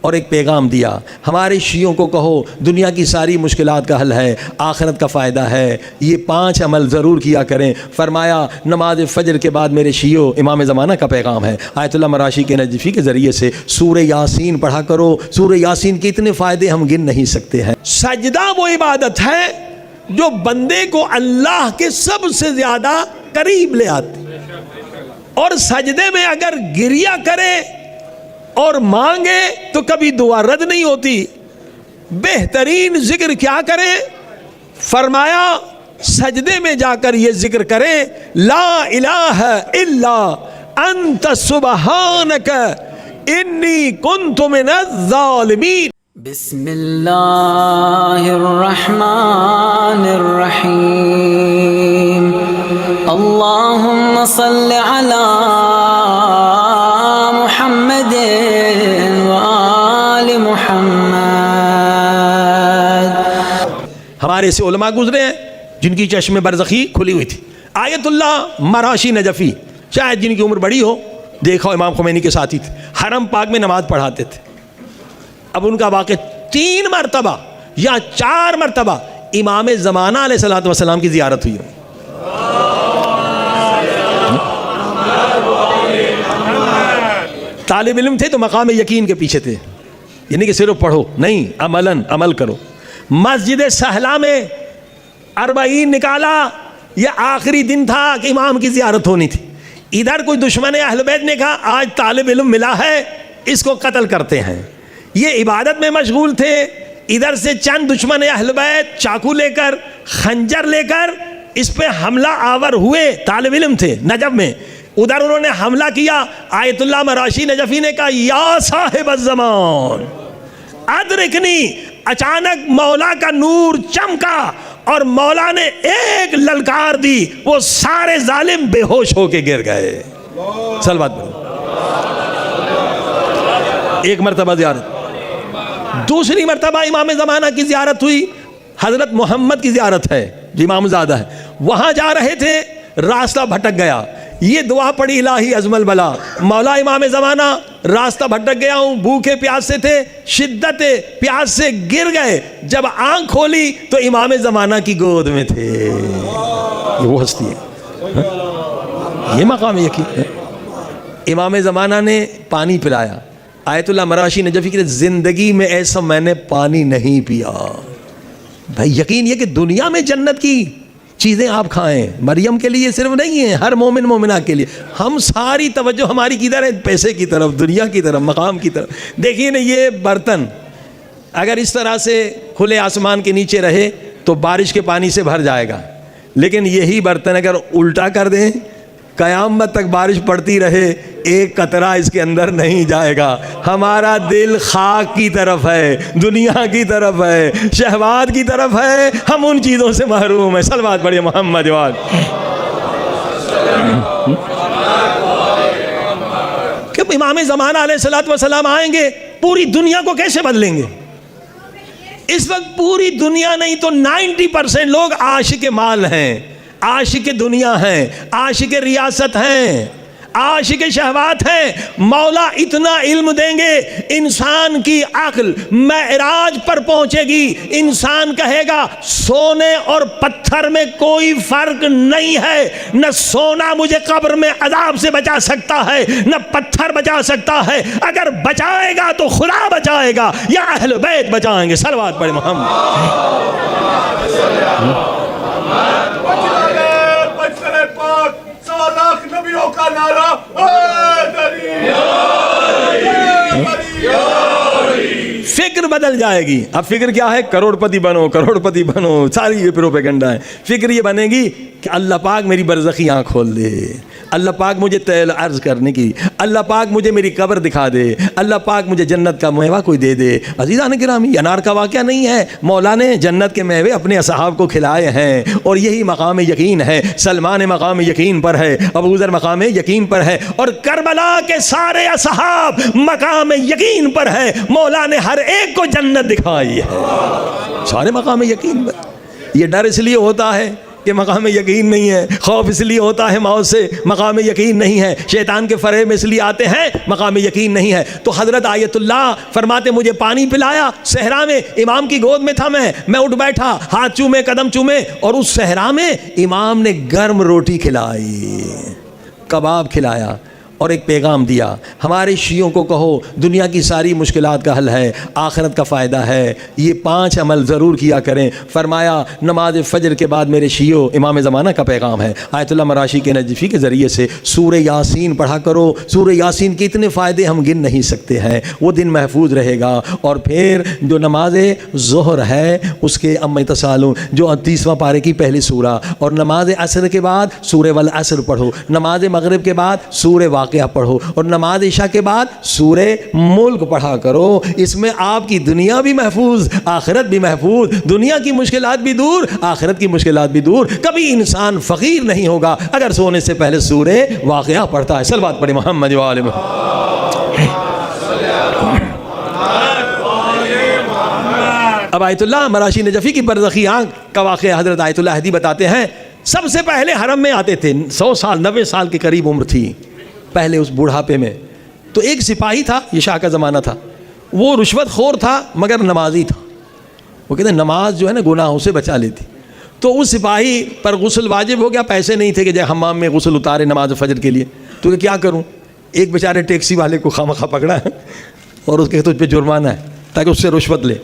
اور ایک پیغام دیا. ہمارے شیعوں کو کہو دنیا کی ساری مشکلات کا حل ہے, آخرت کا فائدہ ہے, یہ 5 عمل ضرور کیا کریں. فرمایا نماز فجر کے بعد میرے شیعوں امام زمانہ کا پیغام ہے, آیت اللہ مراشی کے نجفی کے ذریعے سے سورہ یاسین پڑھا کرو. سورہ یاسین کے اتنے فائدے ہم گن نہیں سکتے ہیں. سجدہ وہ عبادت ہے جو بندے کو اللہ کے سب سے زیادہ قریب لے آتی, اور سجدے میں اگر گریہ کرے اور مانگے تو کبھی دعا رد نہیں ہوتی. بہترین ذکر کیا کرے؟ فرمایا سجدے میں جا کر یہ ذکر کرے, لا الہ الا انت سبحانک انی کنت من الظالمین. بسم اللہ الرحمن الرحیم. اللہم صل علی محمد وآل محمد. ہمارے سے علماء گزرے ہیں جن کی چشم برزخی کھلی ہوئی تھی. آیت اللہ مراشی نجفی, شاید جن کی عمر بڑی ہو, دیکھو امام خمینی کے ساتھی تھے, حرم پاک میں نماز پڑھاتے تھے. اب ان کا واقع 3 مرتبہ یا 4 مرتبہ امام زمانہ علیہ الصلوۃ والسلام کی زیارت ہوئی. طالب علم تھے تو مقام یقین کے پیچھے تھے, یعنی کہ صرف پڑھو نہیں, عمل کرو. مسجد سہلا میں 40 نکالا, یہ آخری دن تھا کہ امام کی زیارت ہونی تھی. ادھر کوئی دشمن اہل بیت نے کہا آج طالب علم ملا ہے, اس کو قتل کرتے ہیں. یہ عبادت میں مشغول تھے, ادھر سے چند دشمن اہل بیت چاقو لے کر, خنجر لے کر اس پہ حملہ آور ہوئے. طالب علم تھے نجف میں, ادھر انہوں نے حملہ کیا. آیت اللہ مراشی نجفی نے کہا یا صاحب الزمان ادرکنی. اچانک مولا کا نور چمکا اور مولا نے ایک للکار دی, وہ سارے ظالم بے ہوش ہو کے گر گئے. صلوات پڑھو. ایک مرتبہ زیارت. دوسری مرتبہ امام زمانہ کی زیارت ہوئی, حضرت محمد کی زیارت ہے جو امام زادہ ہے. وہاں جا رہے تھے, راستہ بھٹک گیا. یہ دعا پڑھی الہی عظم البلا, مولا امام زمانہ راستہ بھٹک گیا ہوں, بھوکے پیاس سے تھے, شدت پیاس سے گر گئے. جب آنکھ کھولی تو امام زمانہ کی گود میں تھے. یہ وہ ہستی ہے, یہ مقام یقین. امام زمانہ نے پانی پلایا. آیت اللہ مراشی نجفی کی زندگی میں ایسا میں نے پانی نہیں پیا. بھائی یقین یہ کہ دنیا میں جنت کی چیزیں آپ کھائیں, مریم کے لیے صرف نہیں ہیں, ہر مومن مومنہ کے لیے. ہم ساری توجہ ہماری کدھر ہے؟ پیسے کی طرف, دنیا کی طرف, مقام کی طرف. دیکھیے نا یہ برتن اگر اس طرح سے کھلے آسمان کے نیچے رہے تو بارش کے پانی سے بھر جائے گا, لیکن یہی برتن اگر الٹا کر دیں قیامت تک بارش پڑتی رہے ایک قطرہ اس کے اندر نہیں جائے گا. ہمارا دل خاک کی طرف ہے, دنیا کی طرف ہے, شہوات کی طرف ہے, ہم ان چیزوں سے محروم ہیں. صلوات پڑھیے محمد وال. کہ امام زمانہ علیہ الصلوۃ والسلام آئیں گے, پوری دنیا کو کیسے بدلیں گے؟ اس وقت پوری دنیا نہیں تو 90% لوگ عاشق مال ہیں, عاشق دنیا ہیں, عاشق ریاست ہیں, عاشق شہوات ہیں. مولا اتنا علم دیں گے, انسان کی عقل معراج پر پہنچے گی. انسان کہے گا سونے اور پتھر میں کوئی فرق نہیں ہے, نہ سونا مجھے قبر میں عذاب سے بچا سکتا ہے, نہ پتھر بچا سکتا ہے. اگر بچائے گا تو خدا بچائے گا یا اہل بیت بچائیں گے. صلوات پڑھے محمد. نبیوں کا نعرہ فکر بدل جائے گی. اب فکر کیا ہے؟ کروڑ پتی بنو, کروڑ پتی بنو. ساری یہ پروپیگنڈا ہے. فکر یہ بنے گی کہ اللہ پاک میری برزخی آنکھ کھول دے, اللہ پاک مجھے طیل عرض کرنے کی, اللہ پاک مجھے میری قبر دکھا دے, اللہ پاک مجھے جنت کا میوہ کوئی دے دے. عزیزان گرامی, یہ انار کا واقعہ نہیں ہے, مولا نے جنت کے میوے اپنے اصحاب کو کھلائے ہیں, اور یہی مقام یقین ہے. سلمان مقام یقین پر ہے, ابو ذر مقام یقین پر ہے, اور کربلا کے سارے اصحاب مقام یقین پر ہے. مولا نے ہر ایک کو جنت دکھائی ہے, سارے مقام یقین پر. یہ ڈر اس لیے ہوتا ہے کہ مقام یقین نہیں ہے. خوف اس لیے ہوتا ہے موت سے, مقام یقین نہیں ہے. شیطان کے فریب میں اس لیے آتے ہیں, مقام یقین نہیں ہے. تو حضرت آیت اللہ فرماتے مجھے پانی پلایا صحرا میں, امام کی گود میں تھا, میں اٹھ بیٹھا, ہاتھ چومے, قدم چومے, اور اس صحرا میں امام نے گرم روٹی کھلائی, کباب کھلایا اور ایک پیغام دیا. ہمارے شیعوں کو کہو دنیا کی ساری مشکلات کا حل ہے, آخرت کا فائدہ ہے, یہ 5 عمل ضرور کیا کریں. فرمایا نماز فجر کے بعد میرے شیعوں امام زمانہ کا پیغام ہے, آیت اللہ مراشی کے نجفی کے ذریعے سے سورہ یاسین پڑھا کرو. سورہ یاسین کے اتنے فائدے ہم گن نہیں سکتے ہیں, وہ دن محفوظ رہے گا. اور پھر جو نماز ظہر ہے اس کے ام تسالون جو 30واں پارے کی پہلی سورہ, اور نماز عصر کے بعد سورہ والعصر پڑھو, نماز مغرب کے بعد سورہ واقعہ پڑھو, اور نماز عشاء کے بعد سورہ ملک پڑھا کرو. اس میں آپ کی دنیا بھی محفوظ, آخرت بھی محفوظ, دنیا کی مشکلات بھی دور, آخرت کی مشکلات بھی دور. کبھی انسان فقیر نہیں ہوگا اگر سونے سے پہلے سورہ واقعہ پڑھتا ہے. صلوات پڑھیں محمد و آل محمد. اب آیت اللہ مراشی نجفی کی برزخی آنکھ کا واقعہ حضرت آیت اللہ ہدی بتاتے ہیں. سب سے پہلے حرم میں آتے تھے, 100 سال 90 سال کے قریب عمر تھی پہلے اس بوڑھاپے میں. تو ایک سپاہی تھا, یہ شاہ کا زمانہ تھا, وہ رشوت خور تھا مگر نمازی تھا. وہ کہتے ہیں نماز جو ہے نا گناہوں سے بچا لیتی. تو اس سپاہی پر غسل واجب ہو گیا, پیسے نہیں تھے کہ جائے حمام میں غسل اتارے نماز فجر کے لیے. تو کہ کیا کروں, ایک بیچارے ٹیکسی والے کو خواہ پکڑا اور اس کے تجھ پہ جرمانہ ہے تاکہ اس سے رشوت لے.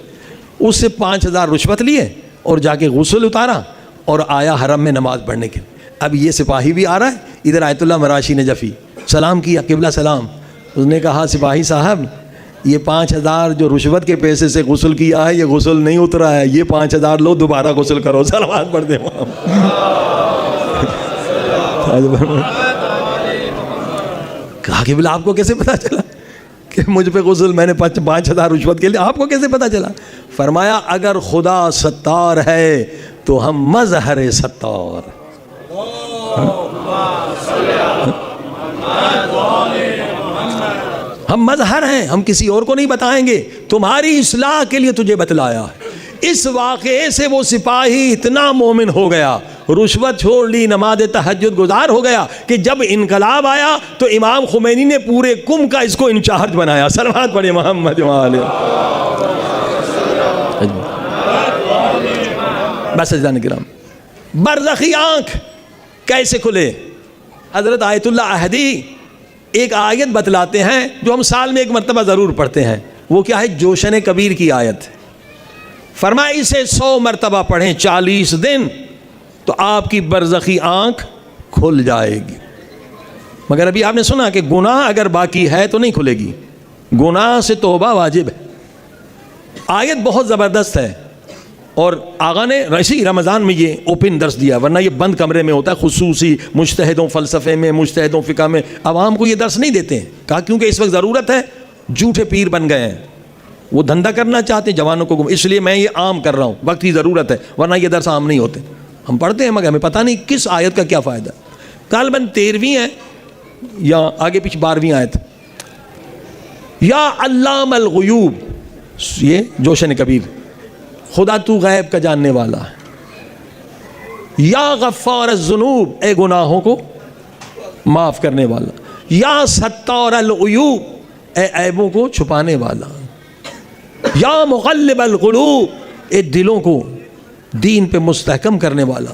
اس سے 5000 رشوت لیے اور جا کے غسل اتارا اور آیا حرم میں نماز پڑھنے کے لیے. اب یہ سپاہی بھی آ رہا ہے, ادھر آیت اللہ مراشی نجفی سلام کیا, قبلہ سلام. اس نے کہا سپاہی صاحب یہ 5000 جو رشوت کے پیسے سے غسل کیا ہے یہ غسل نہیں اترا ہے, یہ 5000 لو دوبارہ غسل کرو. صلوات پڑھ دیں. کہا قبلہ آپ کو کیسے پتا چلا کہ مجھ پہ غسل, میں نے 5000 رشوت کے لیے, آپ کو کیسے پتا چلا؟ فرمایا اگر خدا ستار ہے تو ہم مظہر ستار. ہم مظہر ہیں, ہم کسی اور کو نہیں بتائیں گے, تمہاری اصلاح کے لیے تجھے بتلایا. اس واقعے سے وہ سپاہی اتنا مومن ہو گیا, رشوت چھوڑ لی, نماز تہجد گزار ہو گیا کہ جب انقلاب آیا تو امام خمینی نے پورے قم کا اس کو انچارج بنایا. صلوات پڑھیں محمد و آل. بس عزیزان کرام, برزخی آنکھ کیسے کھلے؟ حضرت آیت اللہ احدی ایک آیت بتلاتے ہیں جو ہم سال میں ایک مرتبہ ضرور پڑھتے ہیں. وہ کیا ہے؟ جوشن کبیر کی آیت. فرمایا اسے 100 مرتبہ پڑھیں 40 دن تو آپ کی برزخی آنکھ کھل جائے گی. مگر ابھی آپ نے سنا کہ گناہ اگر باقی ہے تو نہیں کھلے گی, گناہ سے توبہ واجب ہے. آیت بہت زبردست ہے, اور آقا نے اسی رمضان میں یہ اوپن درس دیا, ورنہ یہ بند کمرے میں ہوتا ہے, خصوصی مجتہدوں فلسفے میں, مجتہدوں فقہ میں. عوام کو یہ درس نہیں دیتے ہیں. کہا کیونکہ اس وقت ضرورت ہے, جھوٹے پیر بن گئے ہیں, وہ دھندا کرنا چاہتے ہیں جوانوں کو, اس لیے میں یہ عام کر رہا ہوں, وقت کی ضرورت ہے, ورنہ یہ درس عام نہیں ہوتے. ہم پڑھتے ہیں مگر ہمیں پتہ نہیں کس آیت کا کیا فائدہ. غالباً 13ویں ہے یا آگے پیچھے 12ویں آیت. یا علام الغیوب, یہ جوشن کبیر, خدا تو غیب کا جاننے والا ہے. یا غفار الذنوب, اے گناہوں کو معاف کرنے والا. یا ستار العیوب, اے عیبوں کو چھپانے والا. یا مقلب القلوب, اے دلوں کو دین پہ مستحکم کرنے والا.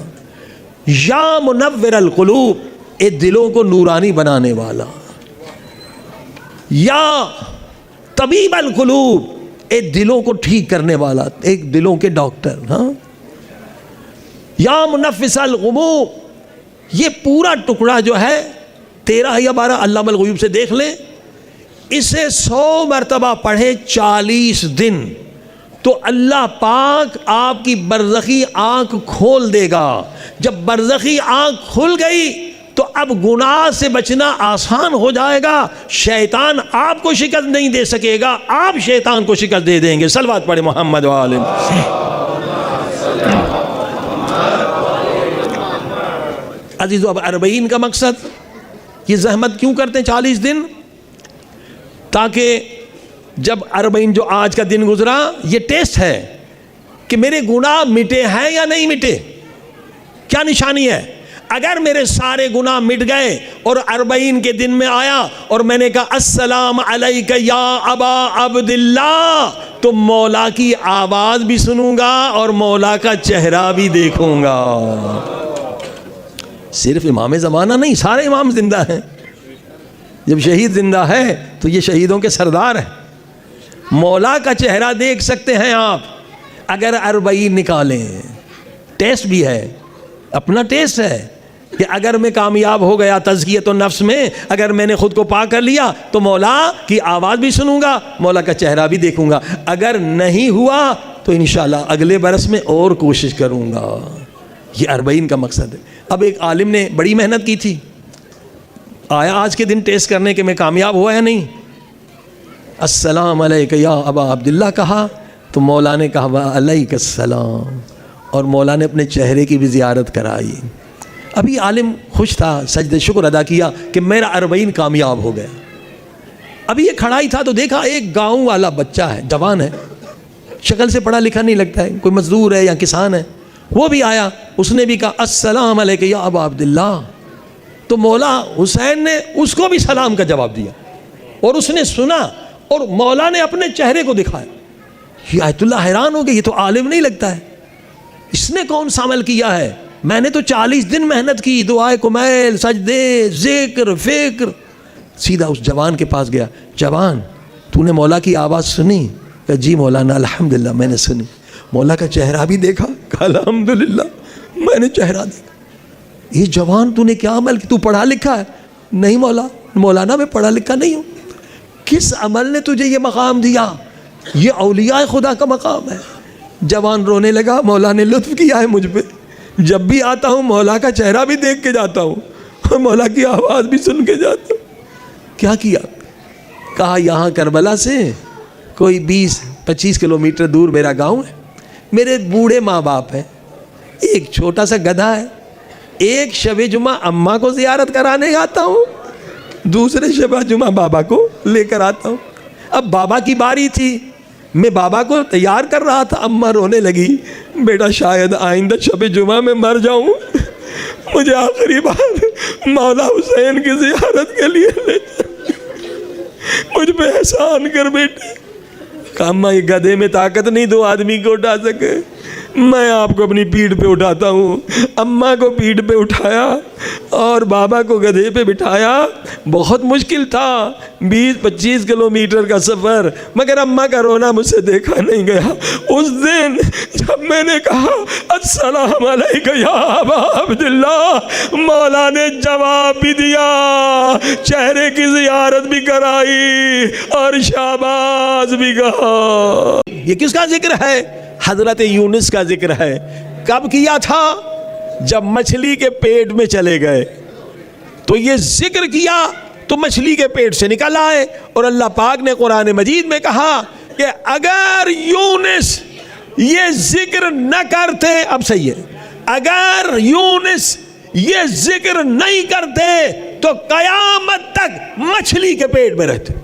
یا منور القلوب, اے دلوں کو نورانی بنانے والا. یا طبیب القلوب, اے دلوں کو ٹھیک کرنے والا, ایک دلوں کے ڈاکٹر. ہاں. یا منفس الغموم, یہ پورا ٹکڑا جو ہے 13 یا 12 علامہ الغیوب سے دیکھ لیں. اسے 100 مرتبہ پڑھیں 40 دن تو اللہ پاک آپ کی برزخی آنکھ کھول دے گا. جب برزخی آنکھ کھل گئی تو اب گناہ سے بچنا آسان ہو جائے گا. شیطان آپ کو شکست نہیں دے سکے گا, آپ شیطان کو شکست دے دیں گے. صلوات پڑھیں محمد و آل. عزیزو, اب 40 کا مقصد, یہ زحمت کیوں کرتے ہیں 40 دن؟ تاکہ جب 40 جو آج کا دن گزرا, یہ ٹیسٹ ہے کہ میرے گناہ مٹے ہیں یا نہیں مٹے. کیا نشانی ہے؟ اگر میرے سارے گناہ مٹ گئے اور 40 کے دن میں آیا اور میں نے کہا السلام علیک یا ابا عبداللہ، تو مولا کی آواز بھی سنوں گا اور مولا کا چہرہ بھی دیکھوں گا۔ صرف امام زمانہ نہیں، سارے امام زندہ ہیں۔ جب شہید زندہ ہے تو یہ شہیدوں کے سردار ہیں۔ مولا کا چہرہ دیکھ سکتے ہیں آپ اگر 40 نکالیں۔ ٹیسٹ بھی ہے، اپنا ٹیسٹ ہے کہ اگر میں کامیاب ہو گیا تزکیۃ النفس میں، اگر میں نے خود کو پاک کر لیا تو مولا کی آواز بھی سنوں گا، مولا کا چہرہ بھی دیکھوں گا۔ اگر نہیں ہوا تو انشاءاللہ اگلے برس میں اور کوشش کروں گا۔ یہ 40 کا مقصد ہے۔ اب ایک عالم نے بڑی محنت کی تھی، آیا آج کے دن ٹیسٹ کرنے کے میں کامیاب ہوا یا نہیں؟ السلام علیک یا ابا عبداللہ کہا تو مولا نے کہا وعلیک السلام، اور مولا نے اپنے چہرے کی بھی زیارت کرائی۔ ابھی عالم خوش تھا، سجدہ شکر ادا کیا کہ میرا 40 کامیاب ہو گیا۔ ابھی یہ کھڑا ہی تھا تو دیکھا ایک گاؤں والا بچہ ہے، جوان ہے، شکل سے پڑھا لکھا نہیں لگتا ہے، کوئی مزدور ہے یا کسان ہے، وہ بھی آیا، اس نے بھی کہا السلام علیک یا ابا عبداللہ۔ تو مولا حسین نے اس کو بھی سلام کا جواب دیا اور اس نے سنا اور مولا نے اپنے چہرے کو دکھایا۔ یہ آیت اللہ حیران ہو گئی، یہ تو عالم نہیں لگتا ہے، اس نے کون سا عمل کیا ہے؟ میں نے تو 40 دن محنت کی، دعائے کمیل، سجدے، ذکر، فکر۔ سیدھا اس جوان کے پاس گیا، جوان تو نے مولا کی آواز سنی؟ کہ جی مولانا الحمدللہ میں نے سنی۔ مولا کا چہرہ بھی دیکھا؟ کہ الحمدللہ میں نے چہرہ دیکھا۔ یہ جوان تو نے کیا عمل کی؟ تو پڑھا لکھا ہے؟ نہیں مولانا میں پڑھا لکھا نہیں ہوں۔ کس عمل نے تجھے یہ مقام دیا؟ یہ اولیاء خدا کا مقام ہے۔ جوان رونے لگا، مولا نے لطف کیا ہے مجھ پہ، جب بھی آتا ہوں مولا کا چہرہ بھی دیکھ کے جاتا ہوں اور مولا کی آواز بھی سن کے جاتا ہوں۔ کیا کیا؟ کہا یہاں کربلا سے کوئی 20-25 کلومیٹر دور میرا گاؤں ہے، میرے بوڑھے ماں باپ ہیں، ایک چھوٹا سا گدھا ہے، ایک شب جمعہ اماں کو زیارت کرانے آتا ہوں، دوسرے شب جمعہ بابا کو لے کر آتا ہوں۔ اب بابا کی باری تھی، میں بابا کو تیار کر رہا تھا، اماں رونے لگی، بیٹا شاید آئندہ شب جمعہ میں مر جاؤں، مجھے آخری بار مولا حسین کی زیارت کے لیے لے جا، مجھ پہ احسان کر بیٹے۔ کہا اماں یہ گدھے میں طاقت نہیں 2 آدمی کو اٹھا سکے، میں آپ کو اپنی پیٹھ پہ اٹھاتا ہوں۔ اماں کو پیٹھ پہ اٹھایا اور بابا کو گدھے پہ بٹھایا۔ بہت مشکل تھا، 20-25 کلومیٹر کا سفر، مگر اماں کا رونا مجھ سے دیکھا نہیں گیا۔ اس دن جب میں نے کہا السلام علیک یا ابا عبداللہ، مولا نے جواب بھی دیا، چہرے کی زیارت بھی کرائی اور شاباش بھی کہا۔ یہ کس کا ذکر ہے؟ حضرت یونس کا ذکر ہے۔ کب کیا تھا؟ جب مچھلی کے پیٹ میں چلے گئے تو یہ ذکر کیا تو مچھلی کے پیٹ سے نکل آئے، اور اللہ پاک نے قرآن مجید میں کہا کہ اگر یونس یہ ذکر نہ کرتے، اب صحیح ہے، اگر یونس یہ ذکر نہیں کرتے تو قیامت تک مچھلی کے پیٹ میں رہتے۔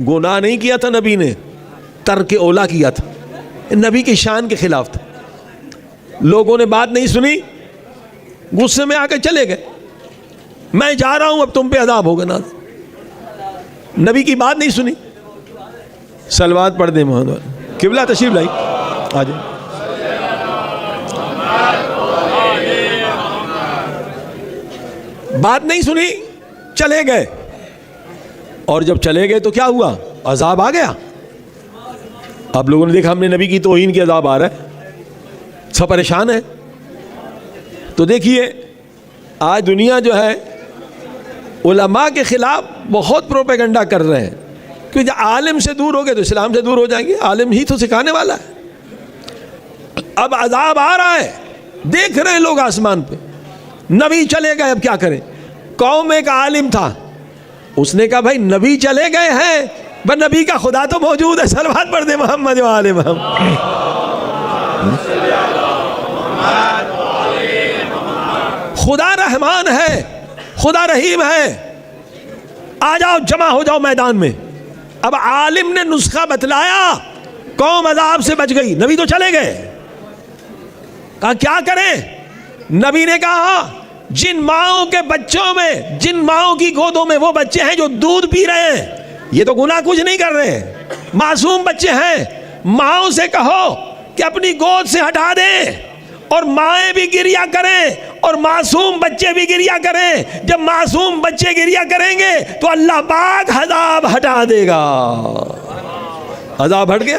گناہ نہیں کیا تھا نبی نے، ترک اولا کیا تھا، نبی کی شان کے خلاف تھا۔ لوگوں نے بات نہیں سنی، غصے میں آ کے چلے گئے، میں جا رہا ہوں اب تم پہ عذاب ہوگا نا۔ نبی کی بات نہیں سنی۔ صلوات پڑھ دیں محمد۔ قبلہ تشریف لائی، آ جائیں۔ بات نہیں سنی، چلے گئے، اور جب چلے گئے تو کیا ہوا؟ عذاب آ گیا۔ آپ لوگوں نے دیکھا ہم نے نبی کی توہین کی عذاب آ رہا ہے، سب پریشان ہے۔ تو دیکھیے آج دنیا جو ہے علماء کے خلاف بہت پروپیگنڈا کر رہے ہیں، کیونکہ عالم سے دور ہو گئے تو اسلام سے دور ہو جائیں گے، عالم ہی تو سکھانے والا ہے۔ اب عذاب آ رہا ہے، دیکھ رہے ہیں لوگ آسمان پہ، نبی چلے گئے، اب کیا کریں؟ قوم ایک عالم تھا، اس نے کہا بھائی نبی چلے گئے ہیں، بس نبی کا خدا تو موجود ہے، صلوات پڑھ دے محمد و آل محمد۔ خدا رحمان ہے، خدا رحیم ہے، آ جاؤ جمع ہو جاؤ میدان میں۔ اب عالم نے نسخہ بتلایا، قوم عذاب سے بچ گئی، نبی تو چلے گئے۔ کہا کیا کریں؟ نبی نے کہا جن ماؤں کے بچوں میں، جن ماؤں کی گودوں میں وہ بچے ہیں جو دودھ پی رہے ہیں، یہ تو گناہ کچھ نہیں کر رہے، معصوم بچے ہیں، ماؤں سے کہو کہ اپنی گود سے ہٹا دیں، اور مائیں بھی گریا کریں اور معصوم بچے بھی گریا کریں۔ جب معصوم بچے گریا کریں گے تو اللہ پاک عذاب ہٹا دے گا۔ عذاب ہٹ گیا۔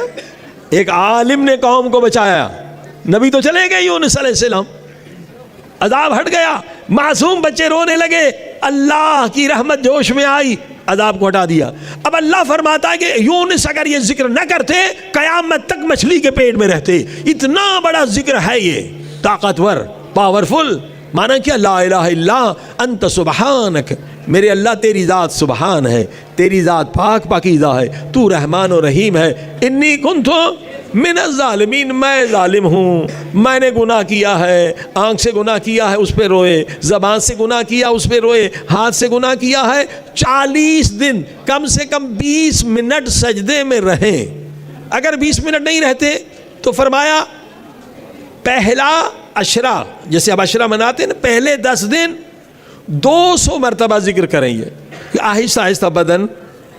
ایک عالم نے قوم کو بچایا، نبی تو چلے گئے یونس علیہ السلام، عذاب ہٹ گیا، معصوم بچے رونے لگے، اللہ کی رحمت جوش میں آئی، عذاب کو ہٹا دیا۔ اب اللہ فرماتا ہے کہ یونس اگر یہ ذکر نہ کرتے قیامت تک مچھلی کے پیٹ میں رہتے۔ اتنا بڑا ذکر ہے یہ، طاقتور، پاورفل۔ مانا کیا؟ لا الہ الا انت سبحانک، میرے اللہ تیری ذات سبحان ہے، تیری ذات پاک پاکیزہ ہے، تو رحمان و رحیم ہے۔ انی کنت من الظالمین، میں ظالم ہوں، میں نے گناہ کیا ہے، آنکھ سے گناہ کیا ہے اس پہ روئے، زبان سے گناہ کیا اس پہ روئے، ہاتھ سے گناہ کیا ہے۔ 40 دن کم سے کم 20 منٹ سجدے میں رہیں۔ اگر 20 منٹ نہیں رہتے تو فرمایا پہلا عشرہ، جیسے اب عشرہ مناتے ہیں نا، پہلے 10 دن 200 مرتبہ ذکر کریں گے کہ آہستہ آہستہ بدن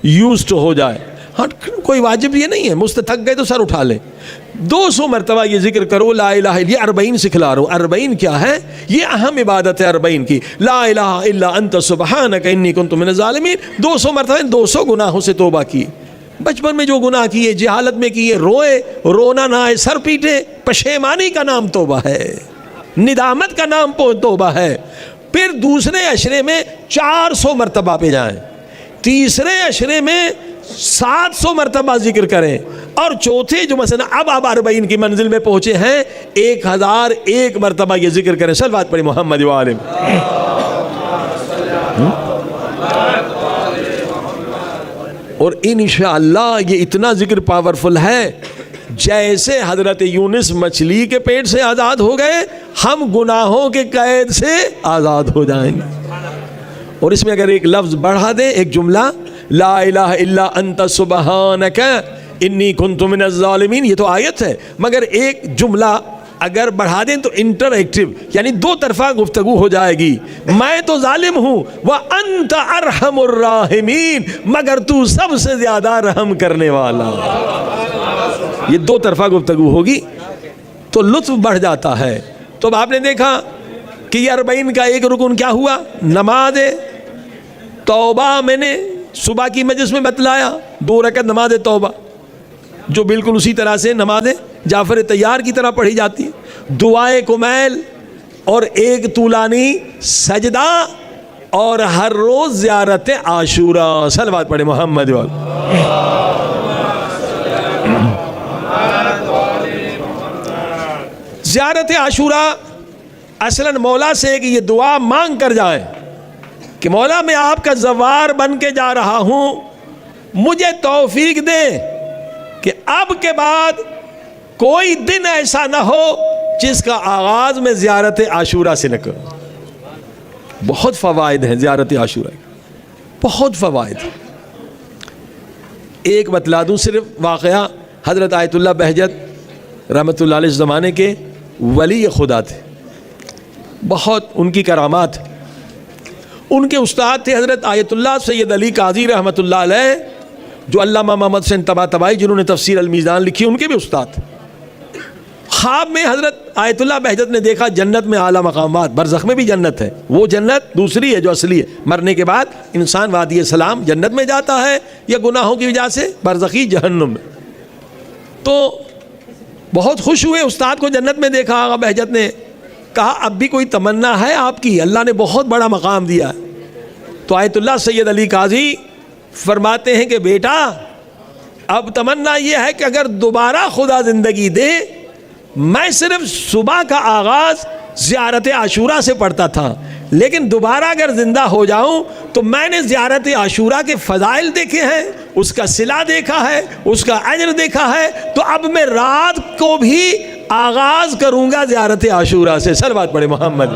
یوزڈ ہو جائے۔ ہاں کوئی واجب یہ نہیں ہے، مست تھک گئے تو سر اٹھا لیں۔ 200 مرتبہ یہ ذکر کرو لا الہ الا، یہ 40 سکھلا رہا ہوں۔ 40 کیا ہے؟ یہ اہم عبادت ہے 40 کی، لا الہ الا انت سبحانک انی کنت من الظالمین۔ 200 مرتبہ 200 گناہوں سے توبہ کی۔ بچپن میں جو گناہ کیے، جہالت میں کیے، روئے، رونا نہ آئے، سر پیٹے، پشیمانی کا نام توبہ ہے، ندامت کا نام توبہ ہے۔ پھر دوسرے عشرے میں 400 مرتبہ پہ جائیں، تیسرے عشرے میں 700 مرتبہ ذکر کریں، اور چوتھے جو مثلا اب 40 کی منزل میں پہنچے ہیں 1001 مرتبہ یہ ذکر کریں۔ صلوات پڑھیں محمد و آلہ۔ اور انشاءاللہ یہ اتنا ذکر پاورفل ہے، جیسے حضرت یونس مچھلی کے پیٹ سے آزاد ہو گئے، ہم گناہوں کے قید سے آزاد ہو جائیں گے۔ اور اس میں اگر ایک لفظ بڑھا دیں، ایک جملہ، لا الہ الا انت سبحانک انی کنت من الظالمین، یہ تو آیت ہے، مگر ایک جملہ اگر بڑھا دیں تو انٹر ایکٹیو، یعنی دو طرفہ گفتگو ہو جائے گی۔ میں تو ظالم ہوں، وَأَنْتَ أَرْحَمُ الرَّاحِمِينَ، مگر تو سب سے زیادہ رحم کرنے والا۔ یہ دو طرفہ گفتگو ہوگی تو لطف بڑھ جاتا ہے۔ تو اب آپ نے دیکھا کہ یہ 40 کا ایک رکن کیا ہوا؟ نماز توبہ۔ میں نے صبح کی مجلس میں بتلایا 2 رکعت نماز توبہ، جو بالکل اسی طرح سے نماز جعفر طیار کی طرح پڑھی جاتی ہے، دعائے کمیل اور ایک طولانی سجدہ، اور ہر روز زیارت عاشورہ۔ صلوات پڑھے محمد وال۔ زیارت عاشورہ اصلاً مولا سے کہ یہ دعا مانگ کر جائیں کہ مولا میں آپ کا زوار بن کے جا رہا ہوں، مجھے توفیق دے کہ اب کے بعد کوئی دن ایسا نہ ہو جس کا آغاز میں زیارت عاشورہ سے نہ کروں۔ بہت فوائد ہیں زیارت عاشورہ، بہت فوائد۔ ایک بتلا دوں صرف واقعہ، حضرت آیت اللہ بہجت رحمۃ اللہ علیہ زمانے کے ولی خدا تھے، بہت ان کی کرامات۔ ان کے استاد تھے حضرت آیت اللہ سید علی قاضی رحمۃ اللہ علیہ، جو علامہ محمد حسین طباطبائی جنہوں نے تفسیر المیزان لکھی، ان کے بھی استاد تھے۔ خواب میں حضرت آیت اللہ بہجت نے دیکھا جنت میں اعلیٰ مقامات، برزخ میں بھی جنت ہے، وہ جنت دوسری ہے جو اصلی ہے، مرنے کے بعد انسان وادی سلام جنت میں جاتا ہے یا گناہوں کی وجہ سے برزخی جہنم میں۔ تو بہت خوش ہوئے، استاد کو جنت میں دیکھا، آقا بہجت نے کہا اب بھی کوئی تمنا ہے آپ کی؟ اللہ نے بہت بڑا مقام دیا ہے۔ تو آیت اللہ سید علی قاضی فرماتے ہیں کہ بیٹا اب تمنا یہ ہے کہ اگر دوبارہ خدا زندگی دے، میں صرف صبح کا آغاز زیارت عاشورہ سے پڑھتا تھا، لیکن دوبارہ اگر زندہ ہو جاؤں تو میں نے زیارت عاشورہ کے فضائل دیکھے ہیں، اس کا صلہ دیکھا ہے، اس کا اجر دیکھا ہے، تو اب میں رات کو بھی آغاز کروں گا زیارت عاشورہ سے۔ صلوات پڑھے محمد۔